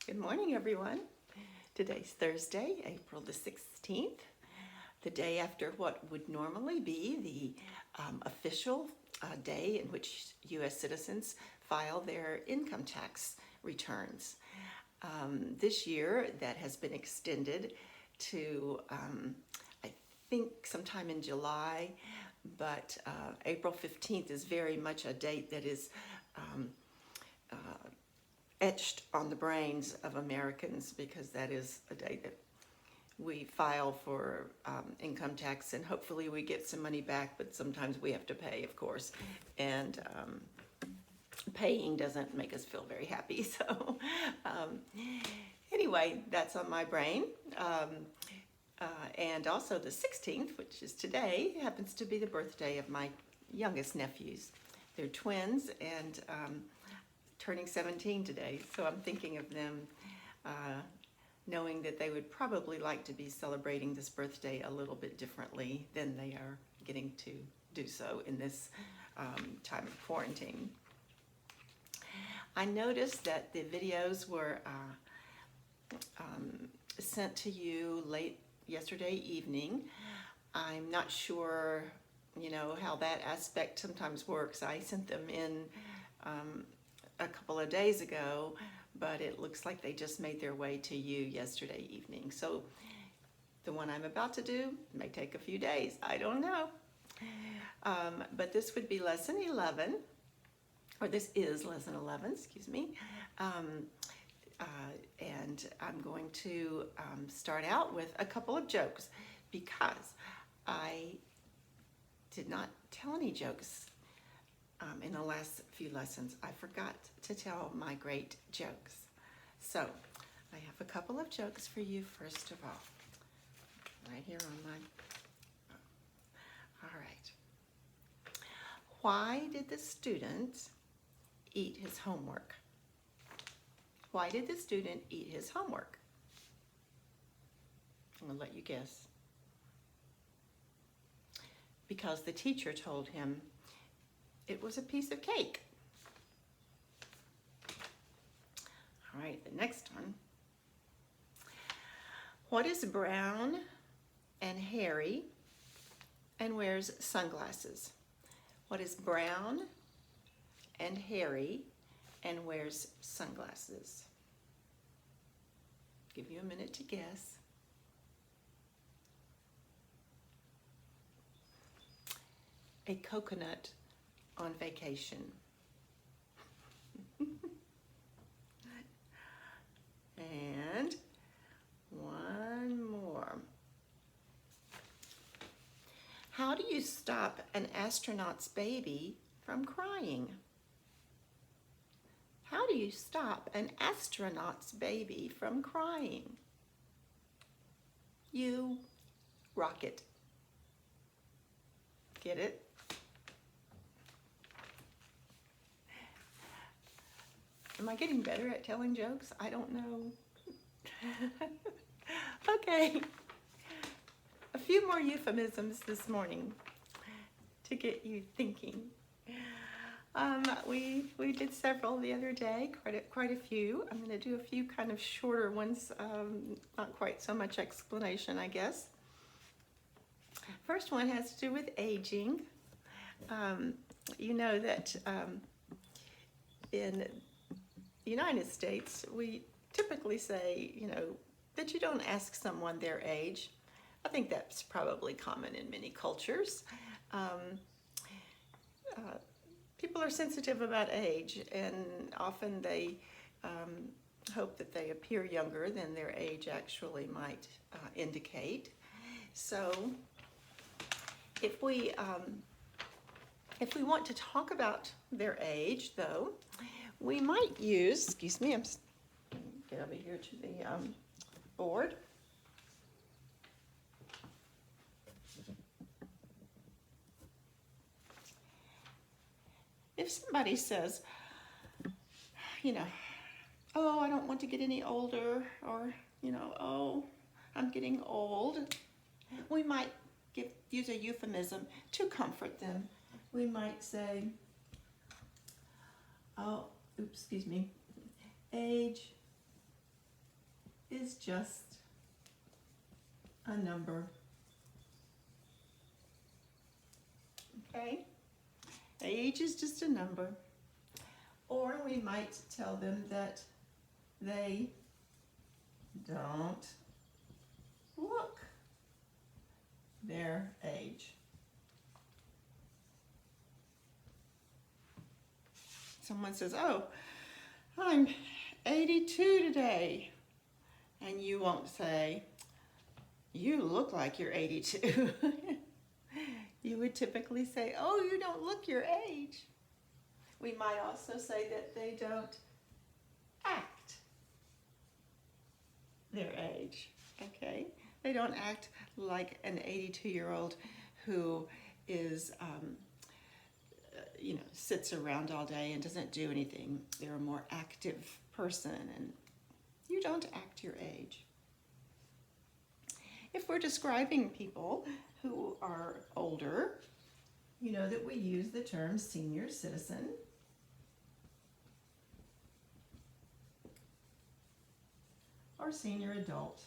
Good morning, everyone. Today's Thursday, April the 16th, the day after what would normally be the official day in which U.S. citizens file their income tax returns. This year, that has been extended to, I think, sometime in July, but April 15th is very much a date that is etched on the brains of Americans, because that is a day that we file for income tax, and hopefully we get some money back, but sometimes we have to pay, of course, and paying doesn't make us feel very happy. So anyway, that's on my brain. And also the 16th, which is today, happens to be the birthday of my youngest nephews. They're twins and turning 17 today, so I'm thinking of them knowing that they would probably like to be celebrating this birthday a little bit differently than they are getting to do so in this time of quarantine. I noticed that the videos were sent to you late yesterday evening. I'm not sure, how that aspect sometimes works. I sent them in a couple of days ago, but it looks like they just made their way to you yesterday evening. So the one I'm about to do may take a few days. I don't know. But this would be lesson 11, or this is lesson 11, excuse me. And I'm going to start out with a couple of jokes, because I did not tell any jokes in the last few lessons. I forgot to tell my great jokes. So I have a couple of jokes for you first of all. Right here on my, all right. Why did the student eat his homework? Why did the student eat his homework? I'm gonna let you guess. Because the teacher told him it was a piece of cake. All right, the next one. What is brown and hairy and wears sunglasses? What is brown and hairy and wears sunglasses? Give you a minute to guess. A coconut on vacation. And one more. How do you stop an astronaut's baby from crying? How do you stop an astronaut's baby from crying? You rock it. Get it? Am I getting better at telling jokes? I don't know. Okay. A few more euphemisms this morning to get you thinking. We did several the other day, quite a few. I'm going to do a few kind of shorter ones, not quite so much explanation, I guess. First one has to do with aging. You know that in the United States, we typically say, that you don't ask someone their age. I think that's probably common in many cultures. People are sensitive about age, and often they hope that they appear younger than their age actually might indicate. So if we want to talk about their age, though, we might use, excuse me, get over here to the board. If somebody says, oh, I don't want to get any older, or, oh, I'm getting old, we might use a euphemism to comfort them. We might say, oh, oops, excuse me, age is just a number. Okay? Age is just a number. Or we might tell them that they don't look their age. Someone says, oh, I'm 82 today. And you won't say, you look like you're 82. You would typically say, oh, you don't look your age. We might also say that they don't act their age, okay? They don't act like an 82-year-old who is, sits around all day and doesn't do anything. They're a more active person, and you don't act your age. If we're describing people who are older, you know that we use the term senior citizen. Or senior adult.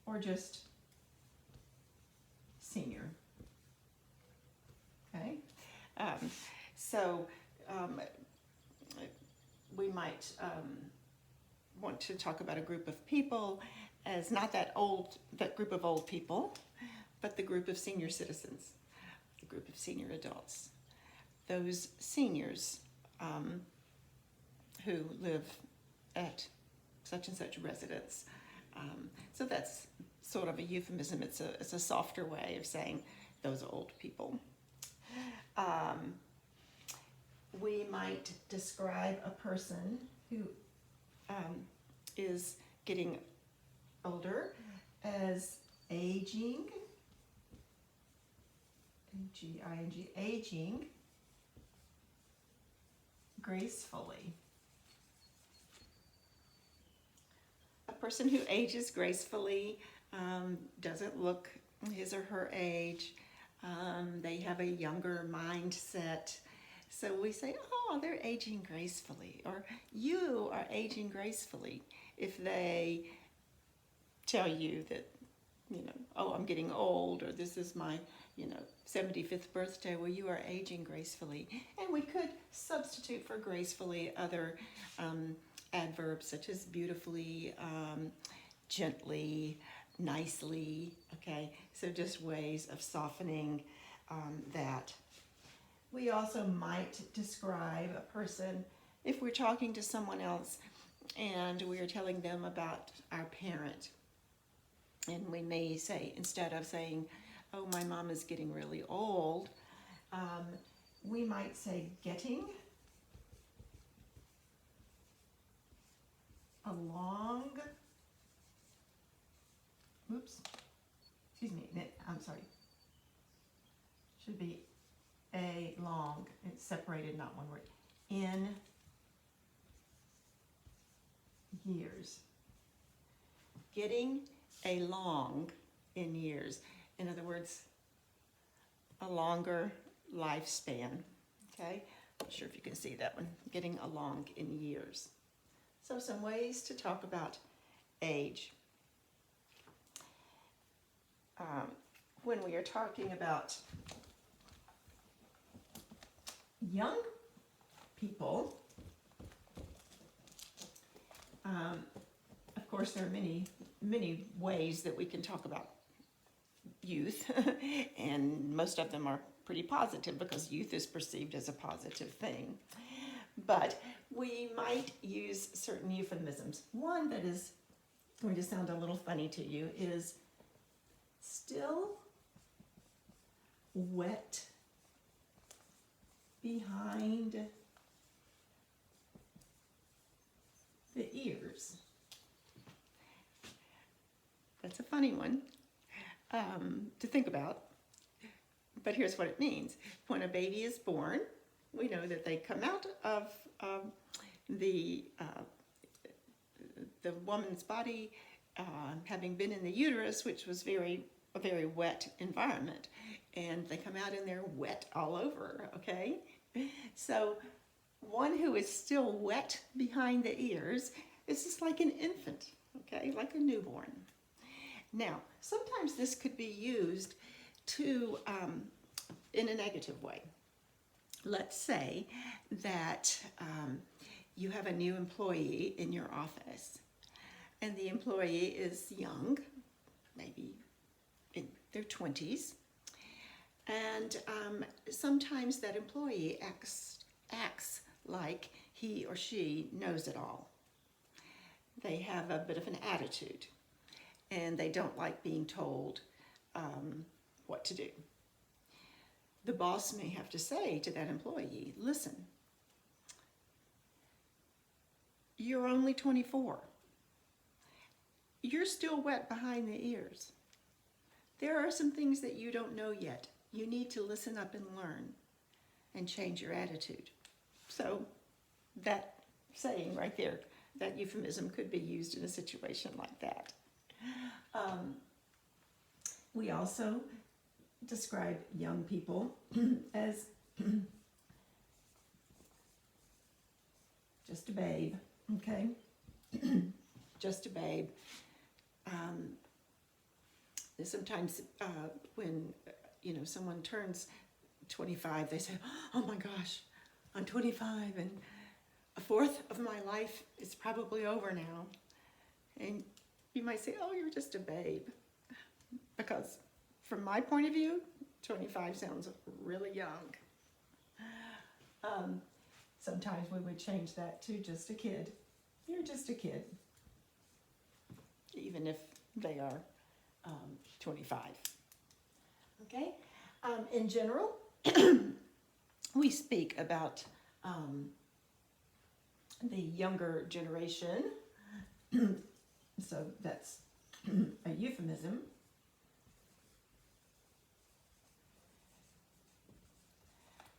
Or just senior. Okay? We might want to talk about a group of people as not that group of old people, but the group of senior citizens, the group of senior adults. Those seniors who live at such and such residence. So that's sort of a euphemism. It's a softer way of saying those old people. We might describe a person who is getting older as aging, A-G-I-N-G, aging gracefully. A person who ages gracefully doesn't look his or her age. They have a younger mindset. So we say, oh, they're aging gracefully, or you are aging gracefully. If they tell you that, oh, I'm getting old, or this is my, 75th birthday, well, you are aging gracefully. And we could substitute for gracefully other adverbs such as beautifully, gently, nicely, okay? So just ways of softening that. We also might describe a person, if we're talking to someone else and we're telling them about our parent, and we may say, instead of saying, oh, my mom is getting really old, we might say getting along, should be a long, it's separated, not one word, in years. Getting along in years. In other words, a longer lifespan, okay? Not sure if you can see that one. Getting along in years. So some ways to talk about age. When we are talking about young people, of course, there are many ways that we can talk about youth, and most of them are pretty positive because youth is perceived as a positive thing. But we might use certain euphemisms. One that is going to sound a little funny to you is still wet behind the ears. That's a funny one to think about, but here's what it means. When a baby is born, we know that they come out of the woman's body, having been in the uterus, which was a very wet environment, and they come out and they're wet all over, okay? So one who is still wet behind the ears is just like an infant, okay, like a newborn. Now, sometimes this could be used to in a negative way. Let's say that you have a new employee in your office, and the employee is young, maybe in their 20s, and sometimes that employee acts like he or she knows it all. They have a bit of an attitude, and they don't like being told what to do. The boss may have to say to that employee, listen, you're only 24. You're still wet behind the ears. There are some things that you don't know yet. You need to listen up and learn and change your attitude. So that saying right there, that euphemism could be used in a situation like that. We also describe young people as just a babe, okay? Just a babe. Sometimes when someone turns 25, they say, oh my gosh, I'm 25 and a fourth of my life is probably over now. And you might say, oh, you're just a babe. Because from my point of view, 25 sounds really young. Sometimes we would change that to just a kid. You're just a kid. Even if they are 25. Okay? In general, we speak about the younger generation. So that's a euphemism.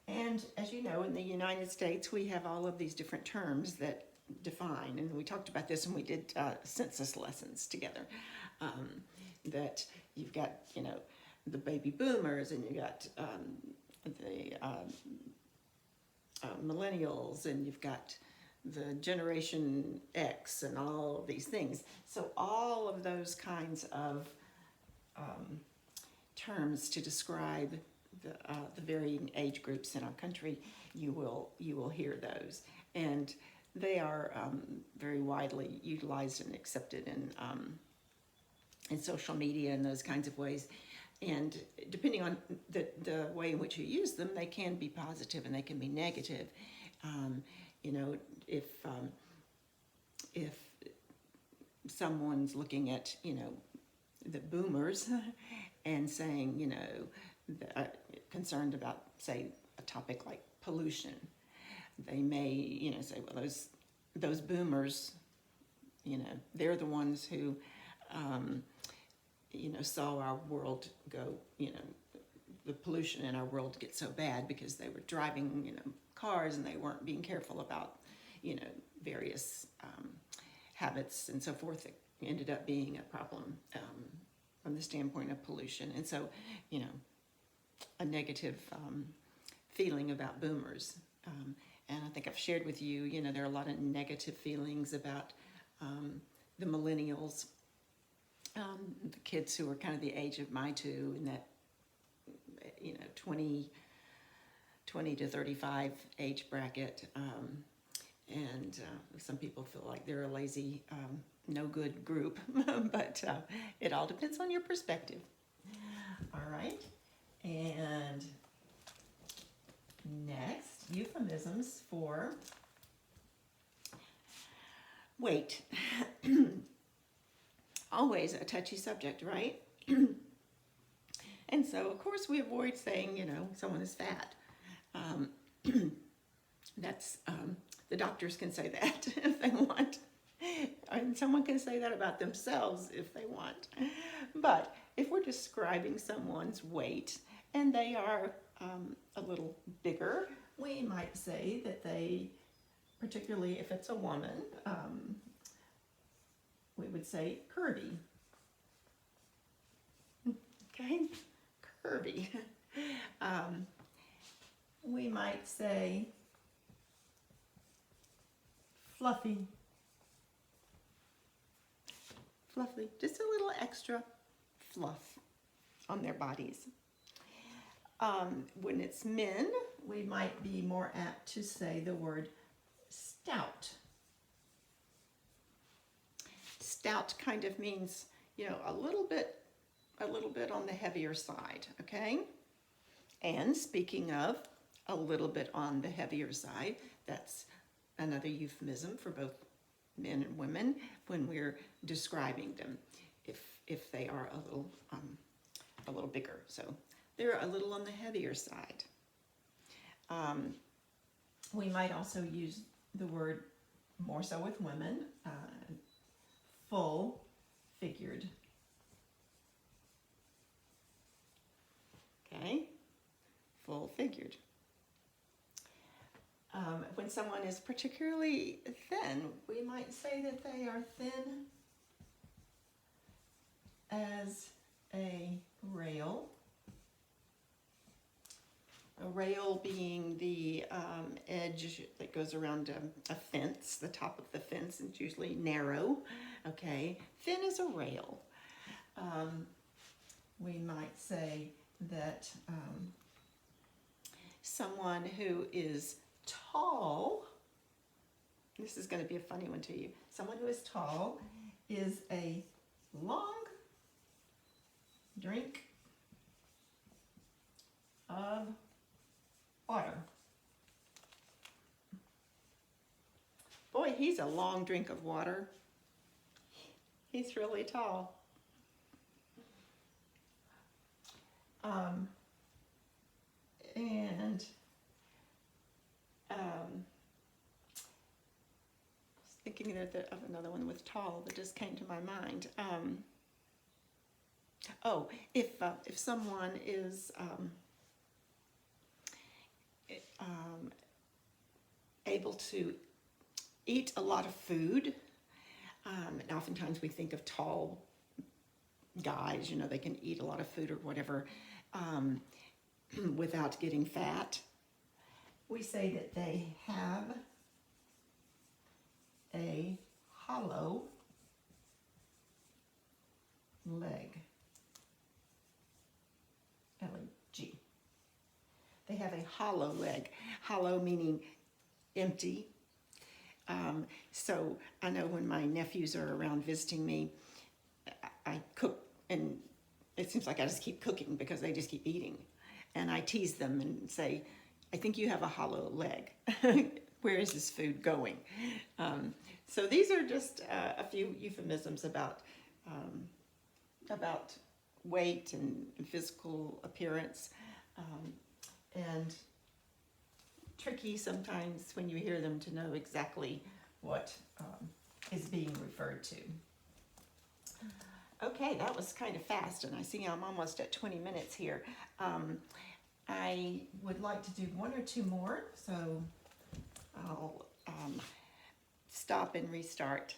And as you know, in the United States, we have all of these different terms that define, and we talked about this when we did census lessons together, that you've got, the baby boomers, and you've got the millennials, and you've got the Generation X, and all of these things. So all of those kinds of terms to describe the varying age groups in our country, you will hear those, and they are very widely utilized and accepted in social media and those kinds of ways. And depending on the way in which you use them, they can be positive and they can be negative. If someone's looking at the boomers and saying concerned about, say, a topic like pollution, they may say, well, those boomers, they're the ones who saw our world go, the pollution in our world get so bad because they were driving cars and they weren't being careful about various habits and so forth that ended up being a problem from the standpoint of pollution. And so a negative feeling about boomers. And I think I've shared with you, there are a lot of negative feelings about the millennials, the kids who are kind of the age of my two, in that 20 to 35 age bracket. And some people feel like they're a lazy, no good group, but it all depends on your perspective. All right. And next, euphemisms for weight. Always a touchy subject, right? And so, of course, we avoid saying, someone is fat. That's, the doctors can say that if they want. And someone can say that about themselves if they want. But if we're describing someone's weight and they are a little bigger, we might say that they, particularly if it's a woman, we would say curvy. Okay, curvy. We might say fluffy. Fluffy, just a little extra fluff on their bodies. When it's men, we might be more apt to say the word stout. Stout kind of means, a little bit on the heavier side, okay? And speaking of a little bit on the heavier side, that's another euphemism for both men and women when we're describing them, if they are a little bigger. So they're a little on the heavier side. We might also use the word, more so with women, full-figured. Okay, full-figured. When someone is particularly thin, we might say that they are thin as a rail. A rail being the edge that goes around a fence, the top of the fence, and it's usually narrow. Okay, thin as a rail. We might say that someone who is tall, this is going to be a funny one to you, someone who is tall is a long drink of water. Boy, he's a long drink of water. He's really tall. Thinking of another one with tall that just came to my mind. If someone is able to eat a lot of food, and oftentimes we think of tall guys, they can eat a lot of food or whatever without getting fat. We say that they have a hollow leg. L-E-G. They have a hollow leg. Hollow meaning empty. So I know when my nephews are around visiting me, I cook, and it seems like I just keep cooking because they just keep eating. And I tease them and say, I think you have a hollow leg. Where is this food going? So these are just a few euphemisms about weight and physical appearance, and tricky sometimes when you hear them to know exactly what is being referred to. Okay, that was kind of fast, and I see I'm almost at 20 minutes here. I would like to do one or two more, so I'll stop and restart.